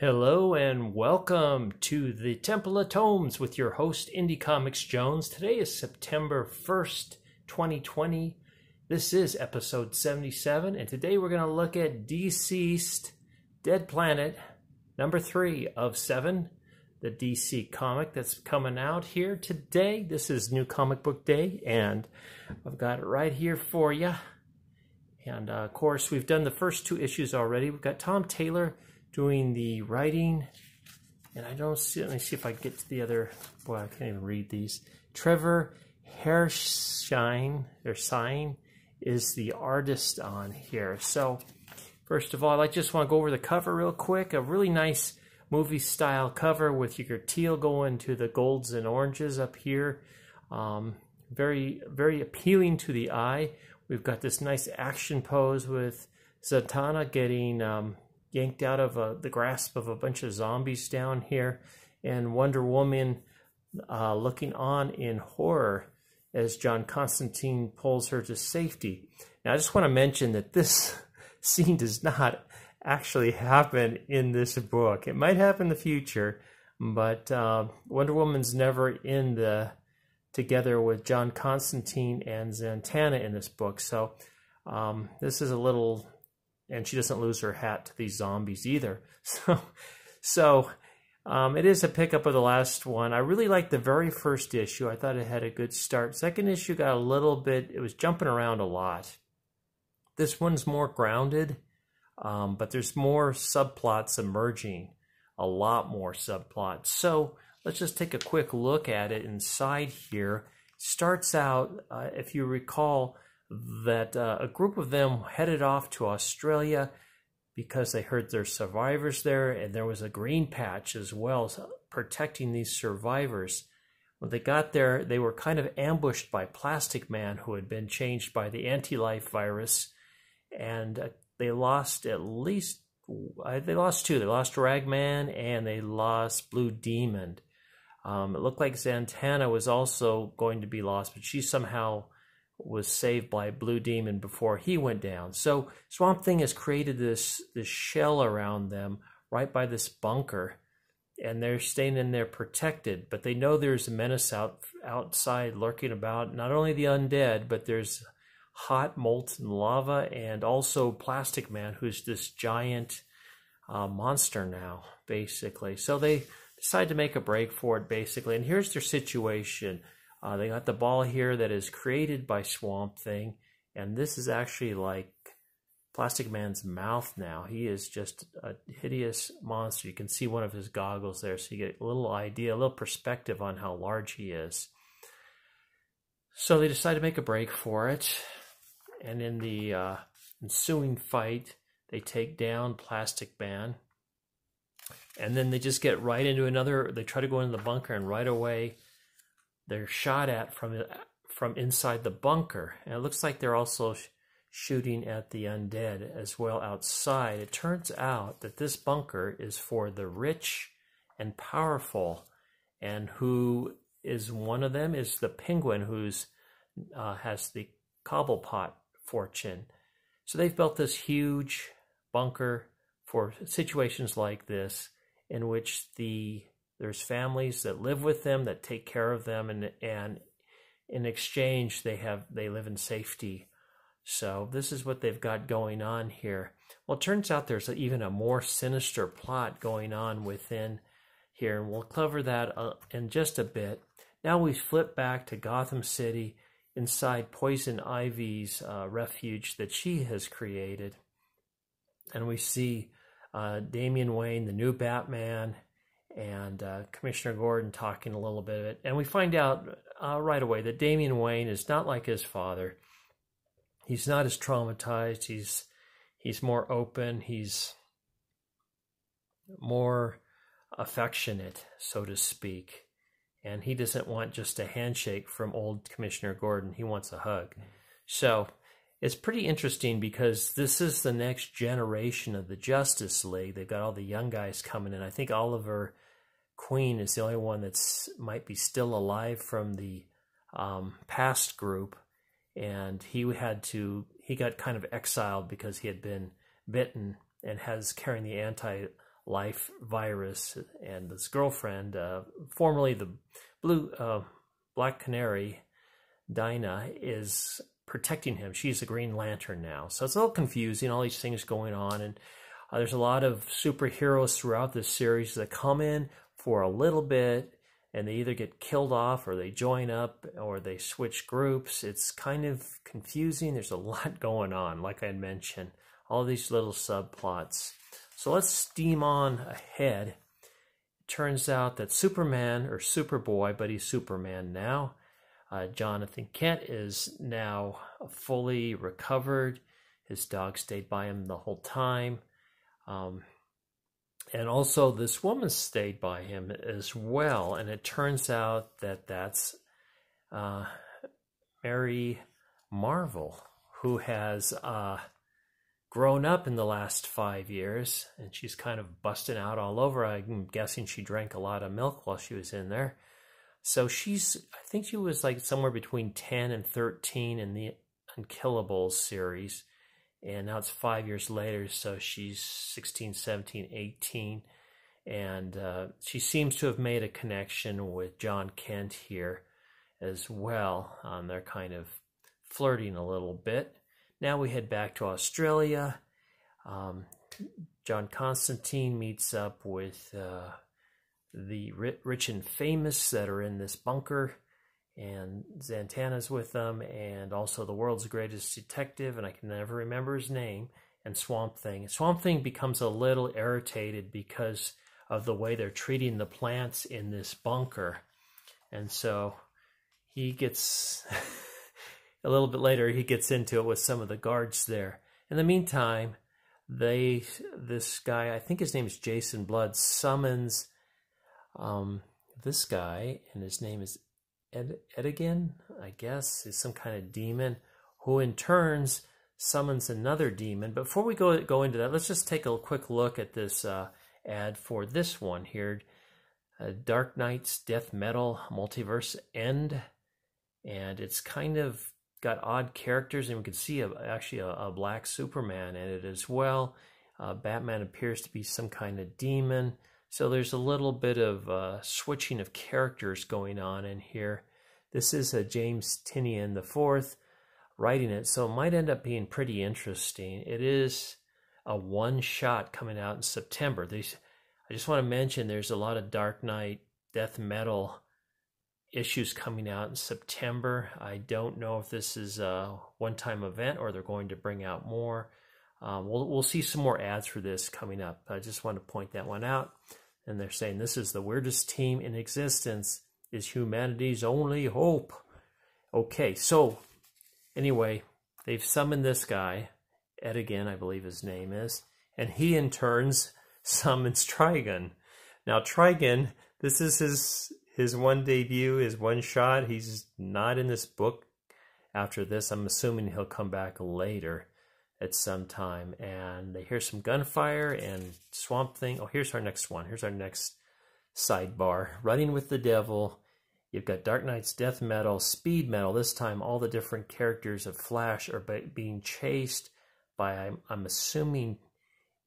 Hello and welcome to the Temple of Tomes with your host Indie Comics Jones. Today is September 1st, 2020. This is episode 77 and today we're going to look at DCeased Dead Planet number 3 of 7, the DC comic that's coming out here today. This is New Comic Book Day and I've got it right here for you. And of course we've done the first 2 issues already. We've got Tom Taylor doing the writing, and I don't see, let me see if I get to the other, boy, I can't even read these. Trevor Hershine is the artist on here. So, first of all, I just want to go over the cover real quick. A really nice movie-style cover with your teal going to the golds and oranges up here. Very, very appealing to the eye. We've got this nice action pose with Zatanna getting yanked out of the grasp of a bunch of zombies down here, and Wonder Woman looking on in horror as John Constantine pulls her to safety. Now, I just want to mention that this scene does not actually happen in this book. It might happen in the future, but Wonder Woman's never together with John Constantine and Zatanna in this book. So this is a little... And she doesn't lose her hat to these zombies either. So it is a pickup of the last one. I really liked the very first issue. I thought it had a good start. Second issue got a little bit, it was jumping around a lot. This one's more grounded, but there's more subplots emerging. A lot more subplots. So let's just take a quick look at it inside here. Starts out, if you recall, that a group of them headed off to Australia because they heard there's survivors there, and there was a green patch as well protecting these survivors. When they got there, they were kind of ambushed by Plastic Man, who had been changed by the anti-life virus, and they lost at least, they lost 2. They lost Ragman and they lost Blue Demon. It looked like Zatanna was also going to be lost, but she somehow was saved by Blue Demon before he went down. So Swamp Thing has created this shell around them right by this bunker, and they're staying in there protected, but they know there's a menace outside lurking about, not only the undead, but there's hot molten lava and also Plastic Man, who's this giant monster now, basically. So they decide to make a break for it, basically, and here's their situation. They got the ball here that is created by Swamp Thing, and this is actually like Plastic Man's mouth now. He is just a hideous monster. You can see one of his goggles there, so you get a little idea, a little perspective on how large he is. So they decide to make a break for it, and in the ensuing fight, they take down Plastic Man, and then they just get right into another, they try to go into the bunker, and right away, they're shot at from inside the bunker. And it looks like they're also shooting at the undead as well outside. It turns out that this bunker is for the rich and powerful. And who is one of them is the Penguin, who's has the Cobblepot fortune. So they've built this huge bunker for situations like this, in which there's families that live with them, that take care of them, and in exchange they live in safety. So this is what they've got going on here. Well, it turns out there's even a more sinister plot going on within here, and we'll cover that in just a bit. Now we flip back to Gotham City inside Poison Ivy's refuge that she has created, and we see Damian Wayne, the new Batman, and Commissioner Gordon talking a little bit of it. And we find out right away that Damian Wayne is not like his father. He's not as traumatized. He's more open. He's more affectionate, so to speak. And he doesn't want just a handshake from old Commissioner Gordon. He wants a hug. So it's pretty interesting because this is the next generation of the Justice League. They've got all the young guys coming in. I think Oliver Queen is the only one that's might be still alive from the past group, and he got kind of exiled because he had been bitten and has carrying the life virus, and this girlfriend, formerly the Black Canary, Dinah, is protecting him. She's a Green Lantern now. So it's a little confusing, all these things going on. And there's a lot of superheroes throughout this series that come in for a little bit, and they either get killed off or they join up or they switch groups. It's kind of confusing. There's a lot going on, like I mentioned, all these little subplots. So let's steam on ahead. It turns out that Superman, or Superboy, but he's Superman now, Jonathan Kent, is now fully recovered. His dog stayed by him the whole time. And also this woman stayed by him as well. And it turns out that that's Mary Marvel, who has grown up in the last 5 years. And she's kind of busting out all over. I'm guessing she drank a lot of milk while she was in there. So I think she was like somewhere between 10 and 13 in the Unkillables series. And now it's 5 years later, so she's 16, 17, 18. And she seems to have made a connection with John Kent here as well. They're kind of flirting a little bit. Now we head back to Australia. John Constantine meets up with the rich and famous that are in this bunker, and Zatanna's with them, and also the world's greatest detective, and I can never remember his name, and Swamp Thing. Swamp Thing becomes a little irritated because of the way they're treating the plants in this bunker, and so he gets, a little bit later, he gets into it with some of the guards there. In the meantime, this guy, I think his name is Jason Blood, summons this guy, and his name is Edigan, I guess, is some kind of demon, who in turns summons another demon. But before we go into that, let's just take a quick look at this ad for this one here. Dark Knight's Death Metal Multiverse End. And it's kind of got odd characters, and we can see actually a black Superman in it as well. Batman appears to be some kind of demon. So there's a little bit of switching of characters going on in here. This is James Tynion IV writing it, so it might end up being pretty interesting. It is a one-shot coming out in September. I just want to mention there's a lot of Dark Knight Death Metal issues coming out in September. I don't know if this is a one-time event or they're going to bring out more. We'll see some more ads for this coming up. I just want to point that one out. And they're saying this is the weirdest team in existence, is humanity's only hope. Okay, so anyway, they've summoned this guy, Edigan, I believe his name is, and he in turns summons Trigon. Now Trigon, this is his one debut, his one shot. He's not in this book after this. I'm assuming he'll come back later at some time. And they hear some gunfire and Swamp Thing. Oh, here's our next one. Here's our next sidebar. Running with the Devil. You've got Dark Knight's Death Metal, Speed Metal. This time all the different characters of Flash are being chased by, I'm assuming,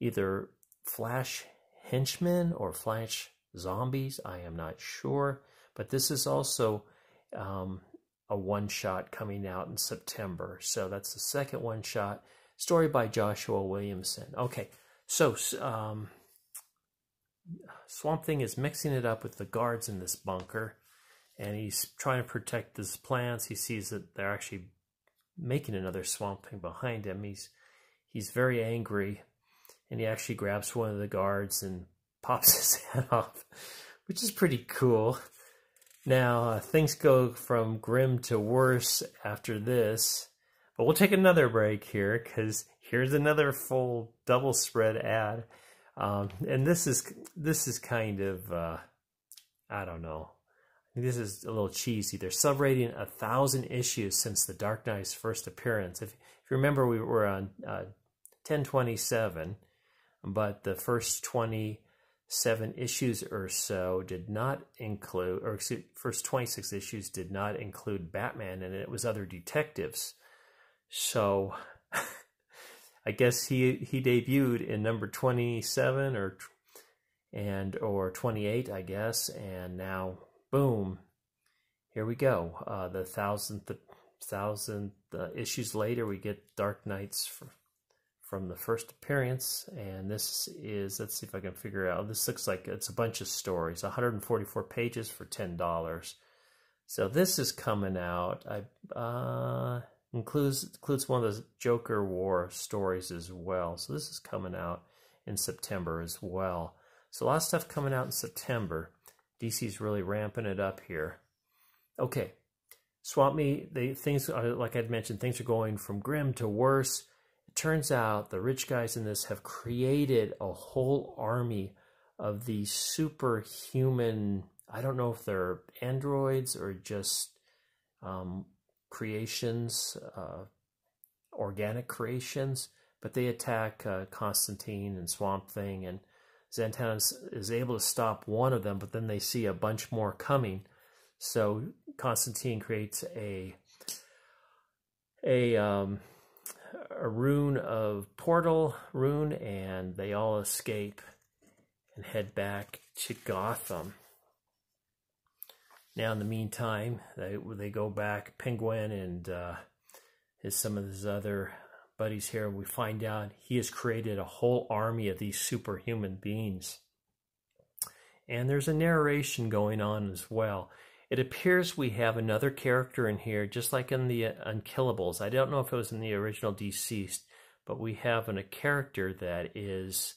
either Flash henchmen or Flash zombies. I am not sure. But this is also a one-shot coming out in September. So that's the second one-shot. Story by Joshua Williamson. Okay, so Swamp Thing is mixing it up with the guards in this bunker, and he's trying to protect his plants. He sees that they're actually making another Swamp Thing behind him. He's very angry, and he actually grabs one of the guards and pops his head off, which is pretty cool. Now, things go from grim to worse after this. But we'll take another break here, because here's another full double spread ad. And this is kind of, I don't know. This is a little cheesy. They're subrating 1,000 issues since the Dark Knight's first appearance. If you remember, we were on 1027, but the first 27 issues or so did not include, or excuse, first 26 issues did not include Batman, and it was other detectives. So I guess he debuted in number 27 or and or 28, I guess, and now boom, here we go. The thousandth issues later, we get Dark Knights from the first appearance, and this is, let's see if I can figure out, this looks like it's a bunch of stories, 144 pages for $10. So this is coming out. Includes one of those Joker War stories as well. So this is coming out in September as well. So a lot of stuff coming out in September. DC's really ramping it up here. Okay, Swap Me, things are, like I'd mentioned, things are going from grim to worse. It turns out the rich guys in this have created a whole army of these superhuman, I don't know if they're androids or just creations, organic creations, but they attack Constantine and Swamp Thing, and Zatanna is able to stop one of them, but then they see a bunch more coming. So Constantine creates a rune of portal rune, and they all escape and head back to Gotham. Now, in the meantime, they go back. Penguin and some of his other buddies here. We find out he has created a whole army of these superhuman beings, and there's a narration going on as well. It appears we have another character in here, just like in the Unkillables. I don't know if it was in the original DCeased, but we have a character that is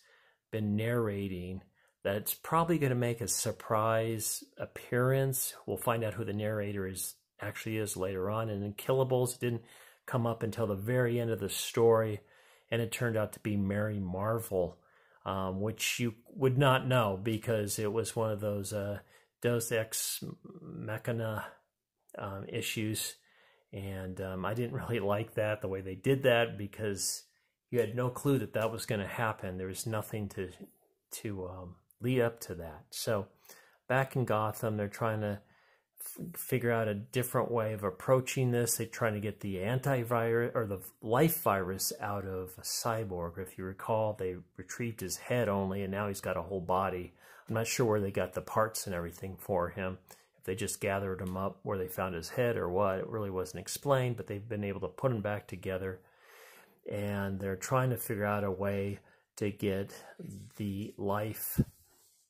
been narrating that's probably going to make a surprise appearance. We'll find out who the narrator actually is later on. And in Killables, it didn't come up until the very end of the story, and it turned out to be Mary Marvel, which you would not know because it was one of those Deus Ex Machina issues, and I didn't really like that, the way they did that, because you had no clue that that was going to happen. There was nothing to lead up to that. So back in Gotham, they're trying to figure out a different way of approaching this. They're trying to get the antivirus or the life virus out of Cyborg. If you recall, they retrieved his head only, and now he's got a whole body. I'm not sure where they got the parts and everything for him. If they just gathered him up where they found his head or what, it really wasn't explained, but they've been able to put him back together. And they're trying to figure out a way to get the life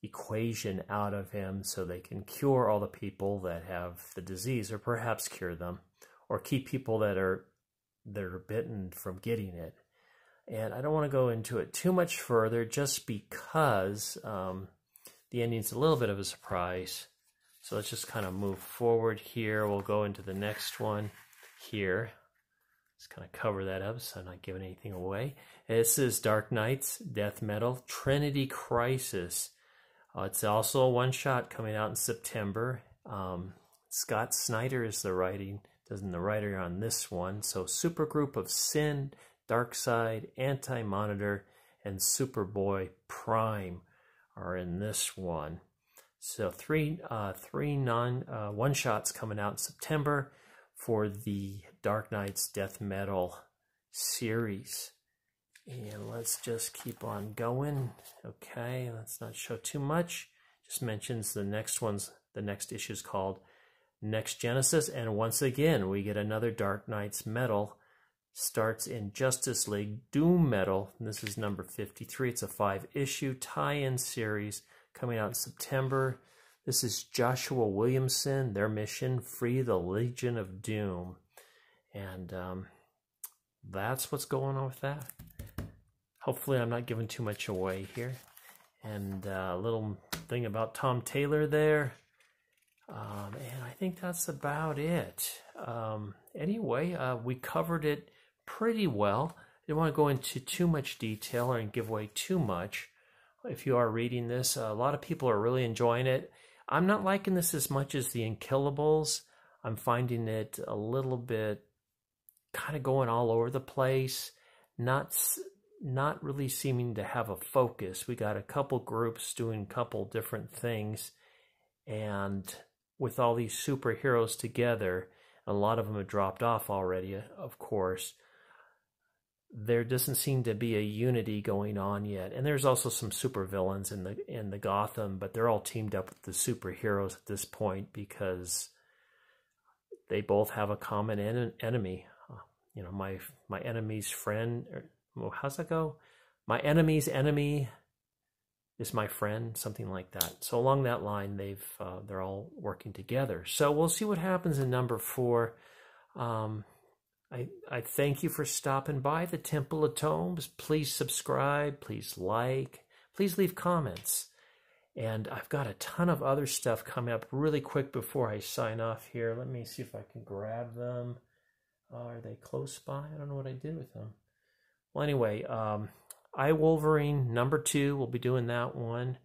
equation out of him so they can cure all the people that have the disease, or perhaps cure them, or keep people that are bitten from getting it. And I don't want to go into it too much further, just because the ending's a little bit of a surprise. So let's just kind of move forward here. We'll go into the next one here. Let's kind of cover that up so I'm not giving anything away. This is Dark Knights, Death Metal, Trinity Crisis. It's also a one-shot coming out in September. Scott Snyder is the writer on this one. So Supergroup of Sin, Darkseid, Anti-Monitor, and Superboy Prime are in this one. So three one-shots coming out in September for the Dark Knights Death Metal series. And let's just keep on going. Okay, let's not show too much. Just mentions the next issue is called Next Genesis. And once again, we get another Dark Knights Metal. Starts in Justice League Doom Metal. And this is number 53. It's a 5-issue tie-in series coming out in September. This is Joshua Williamson, their mission, Free the Legion of Doom. And that's what's going on with that. Hopefully I'm not giving too much away here. And a little thing about Tom Taylor there. And I think that's about it. Anyway, we covered it pretty well. I didn't want to go into too much detail or give away too much. If you are reading this, a lot of people are really enjoying it. I'm not liking this as much as the Unkillables. I'm finding it a little bit kind of going all over the place. Not really seeming to have a focus. We got a couple groups doing a couple different things, and with all these superheroes together, a lot of them have dropped off already, of course. there doesn't seem to be a unity going on yet. And there's also some supervillains in the Gotham, but they're all teamed up with the superheroes at this point because they both have a common enemy. You know, my enemy's friend, or well, how's that go? My enemy's enemy is my friend, something like that. So along that line, they're all working together. So we'll see what happens in number 4. I thank you for stopping by the Temple of Tomes. Please subscribe, please like, please leave comments. And I've got a ton of other stuff coming up really quick before I sign off here. Let me see if I can grab them. Are they close by? I don't know what I did with them. Well, anyway, I Wolverine number 2. We'll be doing that one.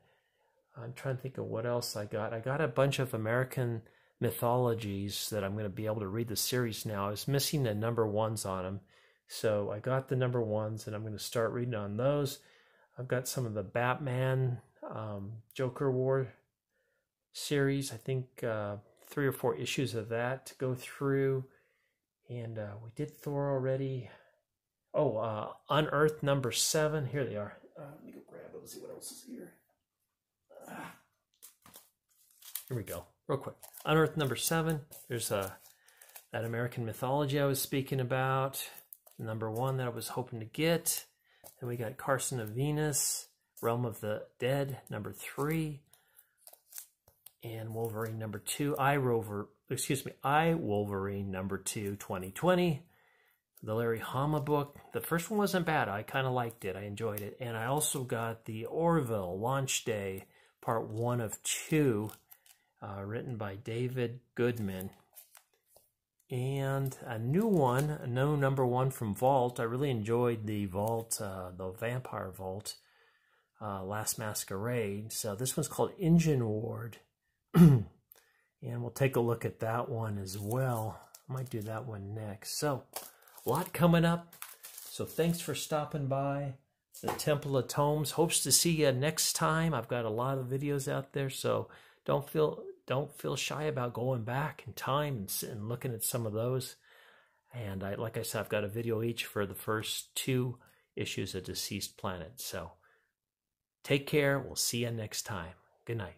I'm trying to think of what else I got. I got a bunch of American mythologies that I'm going to be able to read the series now. I was missing the number 1s on them. So I got the number 1s, and I'm going to start reading on those. I've got some of the Batman Joker War series. I think 3 or 4 issues of that to go through. And we did Thor already. Oh, Unearthed number 7. Here they are. Let me go grab them, see what else is here. Here we go, real quick. Unearthed number 7. There's that American mythology I was speaking about. Number 1 that I was hoping to get. Then we got Carson of Venus, Realm of the Dead, number 3. And Wolverine number 2. I Wolverine number 2, 2020. The Larry Hama book. The first one wasn't bad. I kind of liked it. I enjoyed it. And I also got the Orville Launch Day, part 1 of 2, written by David Goodman. And a new one, a new number 1 from Vault. I really enjoyed the Vault, the Vampire Vault, Last Masquerade. So this one's called Engine Ward. And we'll take a look at that one as well. I might do that one next. So, a lot coming up. So thanks for stopping by the Temple of Tomes. Hopes to see you next time. I've got a lot of videos out there, so don't feel shy about going back in time and looking at some of those. And like I said, I've got a video each for the first 2 issues of DCeased Planet. So take care. We'll see you next time. Good night.